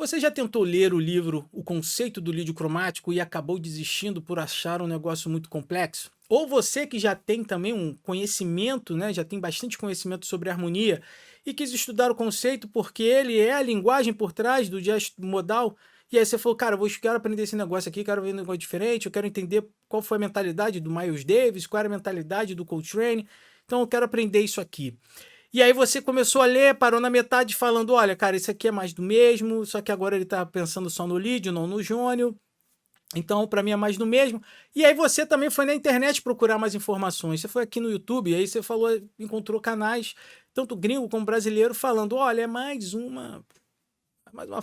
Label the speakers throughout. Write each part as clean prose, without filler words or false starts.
Speaker 1: Você já tentou ler o livro O Conceito do Lídio Cromático e acabou desistindo por achar um negócio muito complexo? Ou você que já tem também um conhecimento, né, já tem bastante conhecimento sobre harmonia e quis estudar o conceito porque ele é a linguagem por trás do gesto modal, e aí você falou, cara, quero aprender esse negócio aqui, quero ver um negócio diferente, eu quero entender qual foi a mentalidade do Miles Davis, qual era a mentalidade do Coltrane, então eu quero aprender isso aqui. E aí você começou a ler, parou na metade falando, olha, cara, isso aqui é mais do mesmo, só que agora ele tá pensando só no Lídio, não no Jônio, então para mim é mais do mesmo. E aí você também foi na internet procurar mais informações, você foi aqui no YouTube, aí você falou, encontrou canais, tanto gringo como brasileiro, falando, olha, mais uma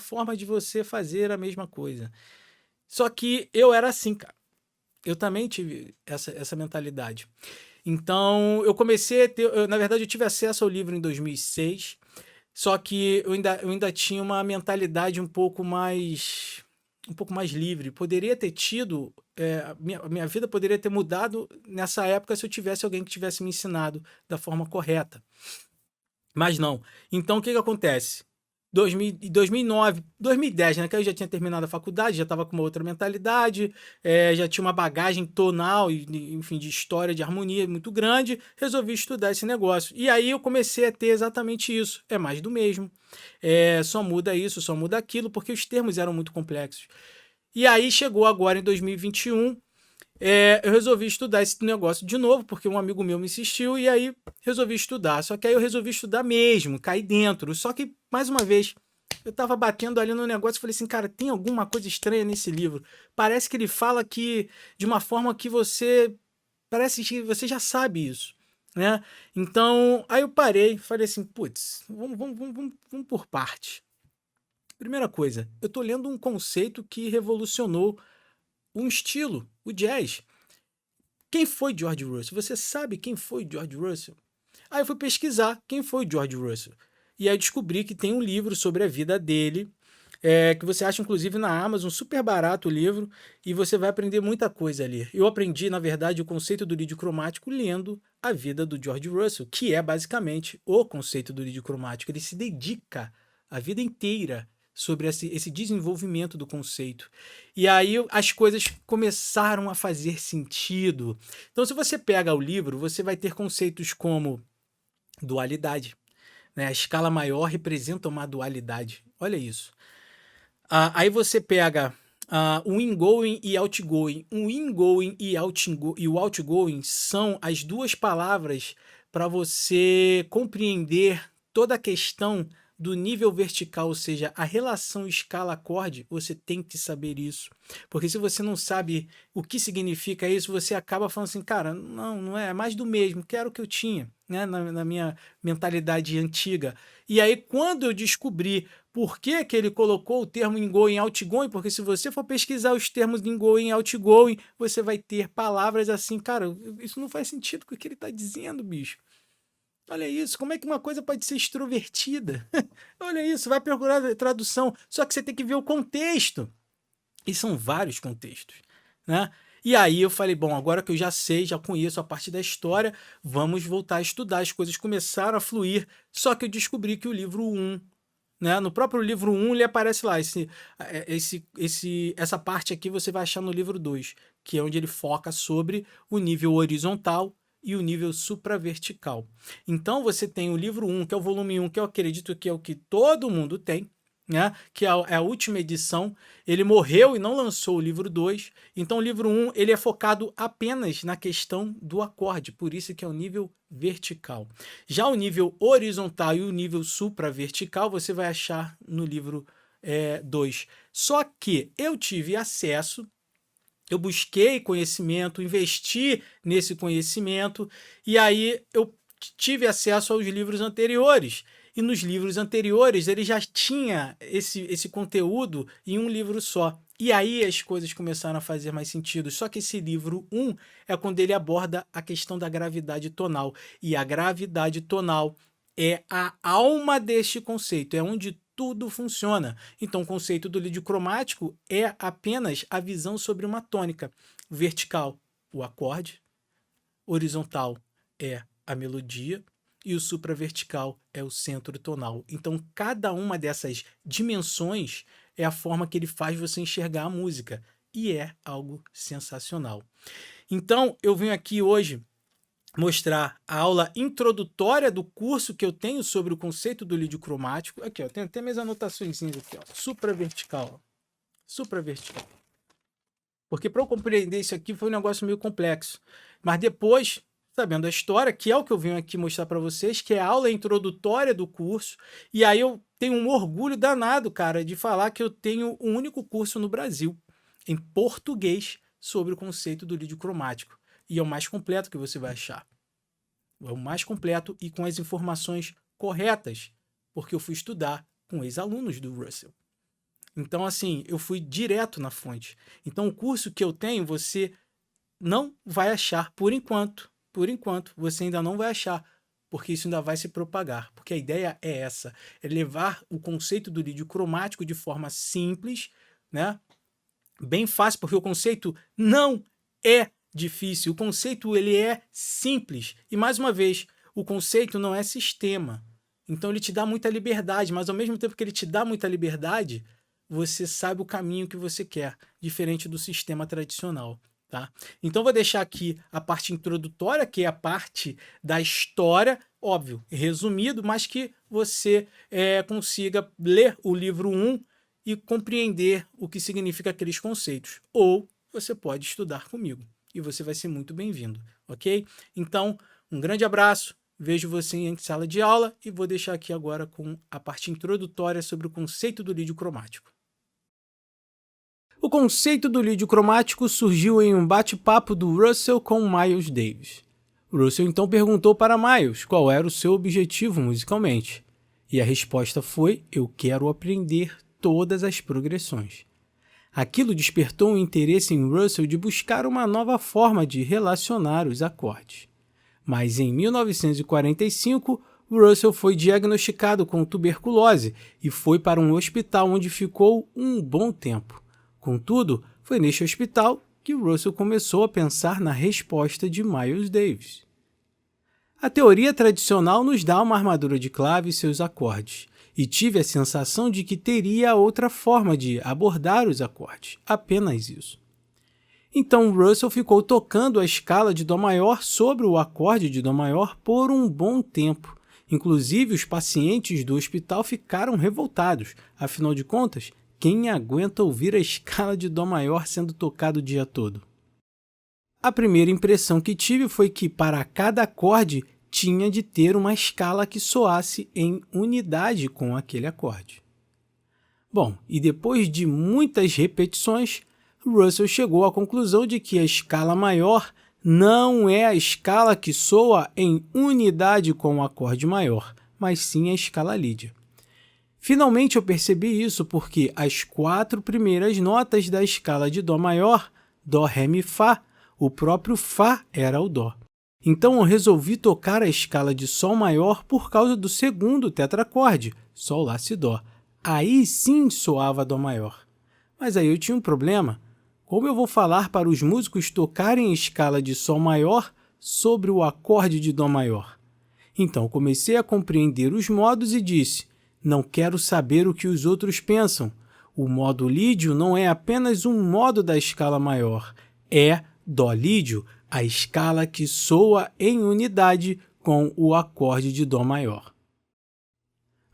Speaker 1: forma de você fazer a mesma coisa. Só que eu era assim, cara. Eu também tive essa mentalidade. Então, eu comecei a ter. Na verdade, eu tive acesso ao livro em 2006, só que eu ainda tinha uma mentalidade um pouco mais livre. Poderia ter tido. A minha vida poderia ter mudado nessa época se eu tivesse alguém que tivesse me ensinado da forma correta. Mas não. Então, o que que acontece? 2009, 2010, né? Que eu já tinha terminado a faculdade, já estava com uma outra mentalidade, já tinha uma bagagem tonal e, enfim, de história, de harmonia muito grande. Resolvi estudar esse negócio. E aí eu comecei a ter exatamente isso. É mais do mesmo. Só muda isso, só muda aquilo, porque os termos eram muito complexos. E aí chegou agora em 2021, eu resolvi estudar esse negócio de novo, porque um amigo meu me insistiu, e aí resolvi estudar. Só que aí eu resolvi estudar mesmo, cair dentro. Só que, mais uma vez, eu tava batendo ali no negócio e falei assim, cara, tem alguma coisa estranha nesse livro. Parece que ele fala que de uma forma que você. Parece que você já sabe isso, né? Então, aí eu parei, falei assim, putz, vamos por parte. Primeira coisa, eu tô lendo um conceito que revolucionou um estilo, o jazz. Quem foi George Russell? Você sabe quem foi George Russell? Aí eu fui pesquisar quem foi George Russell. E aí descobri que tem um livro sobre a vida dele, que você acha inclusive na Amazon, super barato o livro, e você vai aprender muita coisa ali. Eu aprendi, na verdade, o conceito do lídio cromático lendo a vida do George Russell, que é basicamente o conceito do lídio cromático. Ele se dedica a vida inteira sobre esse desenvolvimento do conceito. E aí as coisas começaram a fazer sentido. Então, se você pega o livro, você vai ter conceitos como dualidade, né? A escala maior representa uma dualidade. Olha isso. Aí você pega o ingoing e outgoing. O ingoing e o outgoing são as duas palavras para você compreender toda a questão do nível vertical, ou seja, a relação escala-acorde, você tem que saber isso. Porque se você não sabe o que significa isso, você acaba falando assim, cara, não é mais do mesmo, quero o que eu tinha, né, na minha mentalidade antiga. E aí, quando eu descobri por que que ele colocou o termo ingoing e outgoing, porque se você for pesquisar os termos de ingoing e outgoing, você vai ter palavras assim, cara, isso não faz sentido com o que ele está dizendo, bicho. Olha isso, como é que uma coisa pode ser extrovertida? Olha isso, vai procurar a tradução, só que você tem que ver o contexto. E são vários contextos, né? E aí eu falei, bom, agora que eu já sei, já conheço a parte da história, vamos voltar a estudar. As coisas começaram a fluir, só que eu descobri que o livro um, né, no próprio livro um ele aparece lá, essa parte aqui você vai achar no livro 2, que é onde ele foca sobre o nível horizontal e o nível supravertical. Então você tem o livro um, que é o volume um, que eu acredito que é o que todo mundo tem, né? Que é a última edição. Ele morreu e não lançou o livro 2. Então o livro um ele é focado apenas na questão do acorde, por isso que é o nível vertical. Já o nível horizontal e o nível supravertical você vai achar no livro 2. Só que eu tive acesso, eu busquei conhecimento, investi nesse conhecimento, e aí eu tive acesso aos livros anteriores. E nos livros anteriores ele já tinha esse conteúdo em um livro só. E aí as coisas começaram a fazer mais sentido. Só que esse livro um é quando ele aborda a questão da gravidade tonal. E a gravidade tonal é a alma deste conceito, é onde tudo funciona. Então, o conceito do lídio cromático é apenas a visão sobre uma tônica. Vertical, o acorde. Horizontal é a melodia. E o supravertical é o centro tonal. Então, cada uma dessas dimensões é a forma que ele faz você enxergar a música. E é algo sensacional. Então, eu venho aqui hoje mostrar a aula introdutória do curso que eu tenho sobre o conceito do lídio cromático. Aqui, ó, tem até minhas anotações aqui, ó, supravertical. Ó. Supravertical. Porque para eu compreender isso aqui foi um negócio meio complexo. Mas depois, sabendo a história, que é o que eu venho aqui mostrar para vocês, que é a aula introdutória do curso, e aí eu tenho um orgulho danado, cara, de falar que eu tenho o único curso no Brasil, em português, sobre o conceito do lídio cromático. E é o mais completo que você vai achar. É o mais completo e com as informações corretas, porque eu fui estudar com ex-alunos do Russell. Então, assim, eu fui direto na fonte. Então, o curso que eu tenho, você não vai achar por enquanto. Por enquanto, você ainda não vai achar, porque isso ainda vai se propagar. Porque a ideia é essa, é levar o conceito do lídio cromático de forma simples, né? Bem fácil, porque o conceito não é difícil. O conceito ele é simples. E, mais uma vez, o conceito não é sistema. Então, ele te dá muita liberdade, mas ao mesmo tempo que ele te dá muita liberdade, você sabe o caminho que você quer, diferente do sistema tradicional. Tá? Então, vou deixar aqui a parte introdutória, que é a parte da história, óbvio, resumido, mas que você consiga ler o livro 1 e compreender o que significa aqueles conceitos. Ou você pode estudar comigo e você vai ser muito bem-vindo, ok? Então, um grande abraço, vejo você em sala de aula e vou deixar aqui agora com a parte introdutória sobre o conceito do lídio cromático. O conceito do lídio cromático surgiu em um bate-papo do Russell com Miles Davis. Russell então perguntou para Miles qual era o seu objetivo musicalmente. E a resposta foi: eu quero aprender todas as progressões. Aquilo despertou um interesse em Russell de buscar uma nova forma de relacionar os acordes. Mas em 1945, Russell foi diagnosticado com tuberculose e foi para um hospital onde ficou um bom tempo. Contudo, foi neste hospital que Russell começou a pensar na resposta de Miles Davis. A teoria tradicional nos dá uma armadura de clave e seus acordes, e tive a sensação de que teria outra forma de abordar os acordes, apenas isso. Então Russell ficou tocando a escala de Dó maior sobre o acorde de Dó maior por um bom tempo. Inclusive, os pacientes do hospital ficaram revoltados, afinal de contas, quem aguenta ouvir a escala de Dó maior sendo tocado o dia todo? A primeira impressão que tive foi que, para cada acorde, tinha de ter uma escala que soasse em unidade com aquele acorde. Bom, e depois de muitas repetições, Russell chegou à conclusão de que a escala maior não é a escala que soa em unidade com o acorde maior, mas sim a escala lídia. Finalmente eu percebi isso porque as 4 primeiras notas da escala de Dó maior, Dó, Ré, Mi, Fá, o próprio Fá era o Dó. Então eu resolvi tocar a escala de Sol maior por causa do segundo tetracorde, Sol, Lá, Si, Dó. Aí sim soava Dó maior. Mas aí eu tinha um problema. Como eu vou falar para os músicos tocarem a escala de Sol maior sobre o acorde de Dó maior? Então comecei a compreender os modos e disse: não quero saber o que os outros pensam. O modo lídio não é apenas um modo da escala maior, é Dó lídio, a escala que soa em unidade com o acorde de Dó maior.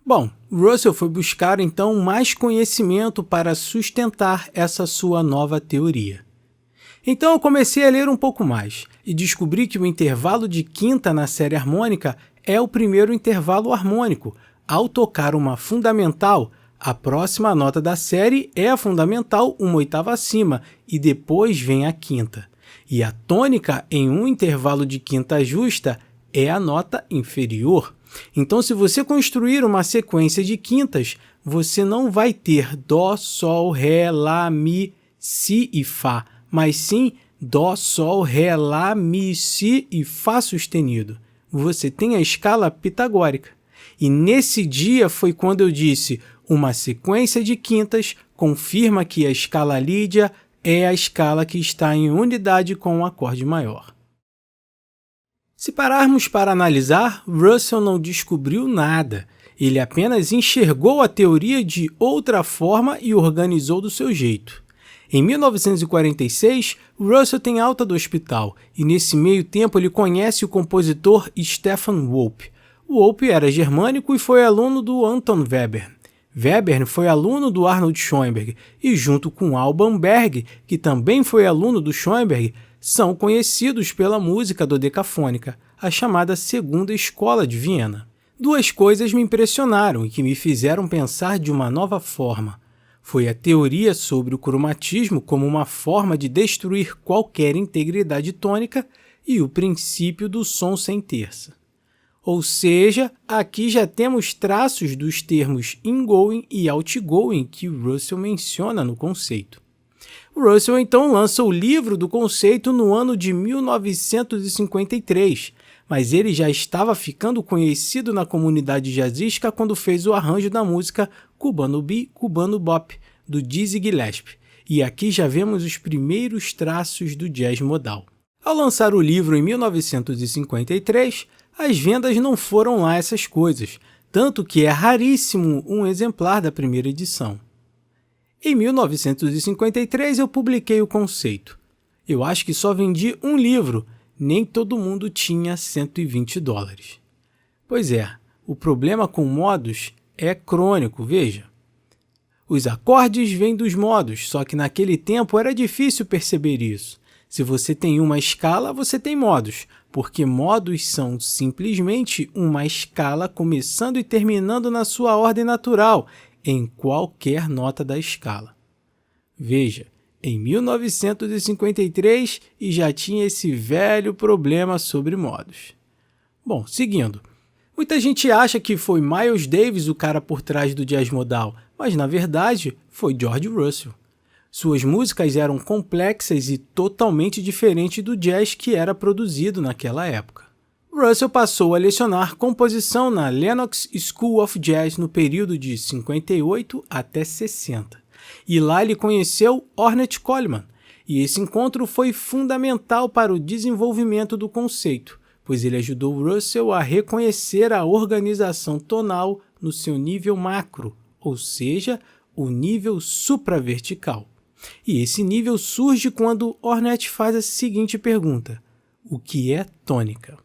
Speaker 1: Bom, Russell foi buscar então mais conhecimento para sustentar essa sua nova teoria. Então eu comecei a ler um pouco mais e descobri que o intervalo de quinta na série harmônica é o primeiro intervalo harmônico. Ao tocar uma fundamental, a próxima nota da série é a fundamental uma oitava acima e depois vem a quinta. E a tônica em um intervalo de quinta justa é a nota inferior. Então, se você construir uma sequência de quintas, você não vai ter Dó, Sol, Ré, Lá, Mi, Si e Fá, mas sim Dó, Sol, Ré, Lá, Mi, Si e Fá sustenido. Você tem a escala pitagórica. E nesse dia foi quando eu disse: uma sequência de quintas confirma que a escala lídia é a escala que está em unidade com o acorde maior. Se pararmos para analisar, Russell não descobriu nada. Ele apenas enxergou a teoria de outra forma e organizou do seu jeito. Em 1946, Russell tem alta do hospital e nesse meio tempo ele conhece o compositor Stefan Wolpe. Wolpe era germânico e foi aluno do Anton Webern. Webern foi aluno do Arnold Schoenberg e junto com Alban Berg, que também foi aluno do Schoenberg, são conhecidos pela música dodecafônica, a chamada Segunda Escola de Viena. Duas coisas me impressionaram e que me fizeram pensar de uma nova forma. Foi a teoria sobre o cromatismo como uma forma de destruir qualquer integridade tônica e o princípio do som sem terça. Ou seja, aqui já temos traços dos termos ingoing e outgoing que Russell menciona no conceito. Russell então lança o livro do conceito no ano de 1953, mas ele já estava ficando conhecido na comunidade jazzística quando fez o arranjo da música Cubano Bee, Cubano Bop, do Dizzy Gillespie, e aqui já vemos os primeiros traços do jazz modal. Ao lançar o livro em 1953, as vendas não foram lá essas coisas, tanto que é raríssimo um exemplar da primeira edição. Em 1953 eu publiquei o conceito. Eu acho que só vendi um livro, nem todo mundo tinha $120. Pois é, o problema com modos é crônico, veja. Os acordes vêm dos modos, só que naquele tempo era difícil perceber isso. Se você tem uma escala, você tem modos, porque modos são simplesmente uma escala começando e terminando na sua ordem natural, em qualquer nota da escala. Veja, em 1953 e já tinha esse velho problema sobre modos. Bom, seguindo. Muita gente acha que foi Miles Davis o cara por trás do jazz modal, mas na verdade foi George Russell. Suas músicas eram complexas e totalmente diferentes do jazz que era produzido naquela época. Russell passou a lecionar composição na Lenox School of Jazz no período de 58 até 60. E lá ele conheceu Ornette Coleman, e esse encontro foi fundamental para o desenvolvimento do conceito, pois ele ajudou Russell a reconhecer a organização tonal no seu nível macro, ou seja, o nível supravertical. E esse nível surge quando Ornette faz a seguinte pergunta: o que é tônica?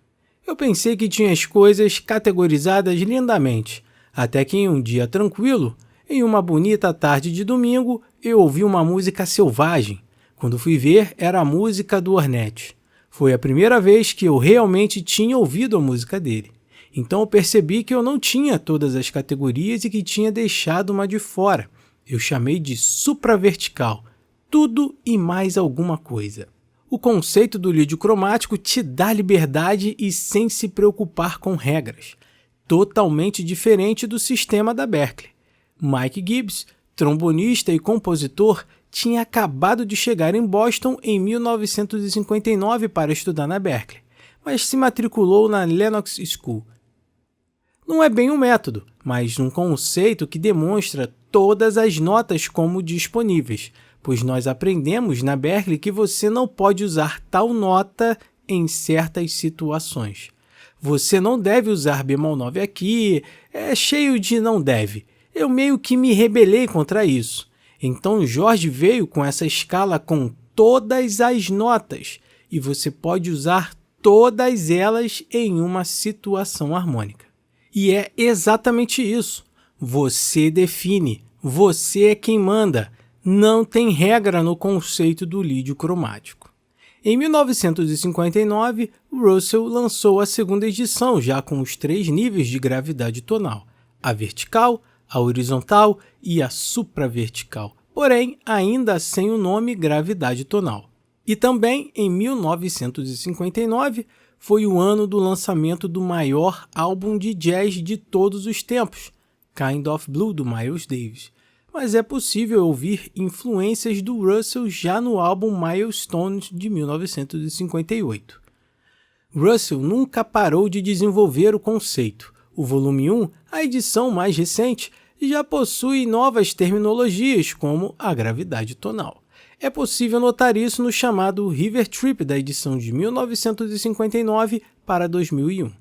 Speaker 1: Eu pensei que tinha as coisas categorizadas lindamente, até que em um dia tranquilo, em uma bonita tarde de domingo, eu ouvi uma música selvagem. Quando fui ver, era a música do Ornette. Foi a primeira vez que eu realmente tinha ouvido a música dele. Então eu percebi que eu não tinha todas as categorias e que tinha deixado uma de fora. Eu chamei de supravertical, tudo e mais alguma coisa. O conceito do lídio cromático te dá liberdade e sem se preocupar com regras, totalmente diferente do sistema da Berklee. Mike Gibbs, trombonista e compositor, tinha acabado de chegar em Boston em 1959 para estudar na Berklee, mas se matriculou na Lenox School. Não é bem um método, mas um conceito que demonstra todas as notas como disponíveis, pois nós aprendemos na Berklee que você não pode usar tal nota em certas situações. Você não deve usar bemol 9 aqui, é cheio de não deve. Eu meio que me rebelei contra isso. Então Jorge veio com essa escala com todas as notas, e você pode usar todas elas em uma situação harmônica. E é exatamente isso. Você define, você é quem manda. Não tem regra no conceito do lídio cromático. Em 1959, Russell lançou a segunda edição, já com os 3 níveis de gravidade tonal, a vertical, a horizontal e a supravertical, porém ainda sem o nome gravidade tonal. E também, em 1959, foi o ano do lançamento do maior álbum de jazz de todos os tempos, Kind of Blue, do Miles Davis. Mas é possível ouvir influências do Russell já no álbum Milestones de 1958. Russell nunca parou de desenvolver o conceito. O volume 1, a edição mais recente, já possui novas terminologias como a gravidade tonal. É possível notar isso no chamado River Trip da edição de 1959 para 2001.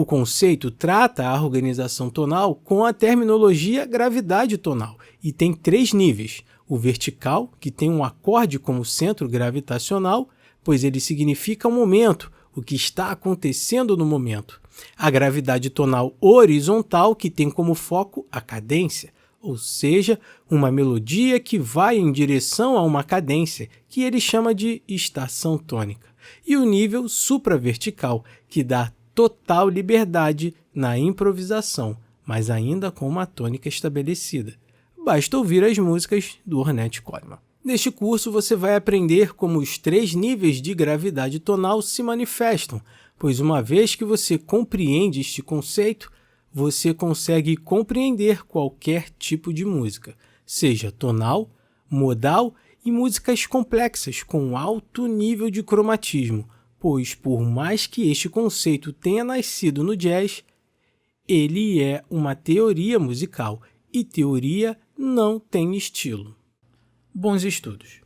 Speaker 1: O conceito trata a organização tonal com a terminologia gravidade tonal e tem 3 níveis. O vertical, que tem um acorde como centro gravitacional, pois ele significa o momento, o que está acontecendo no momento. A gravidade tonal horizontal, que tem como foco a cadência, ou seja, uma melodia que vai em direção a uma cadência, que ele chama de estação tônica. E o nível supravertical, que dá total liberdade na improvisação, mas ainda com uma tônica estabelecida. Basta ouvir as músicas do Ornette Coleman. Neste curso, você vai aprender como os 3 níveis de gravidade tonal se manifestam, pois uma vez que você compreende este conceito, você consegue compreender qualquer tipo de música, seja tonal, modal e músicas complexas com alto nível de cromatismo, pois por mais que este conceito tenha nascido no jazz, ele é uma teoria musical e teoria não tem estilo. Bons estudos!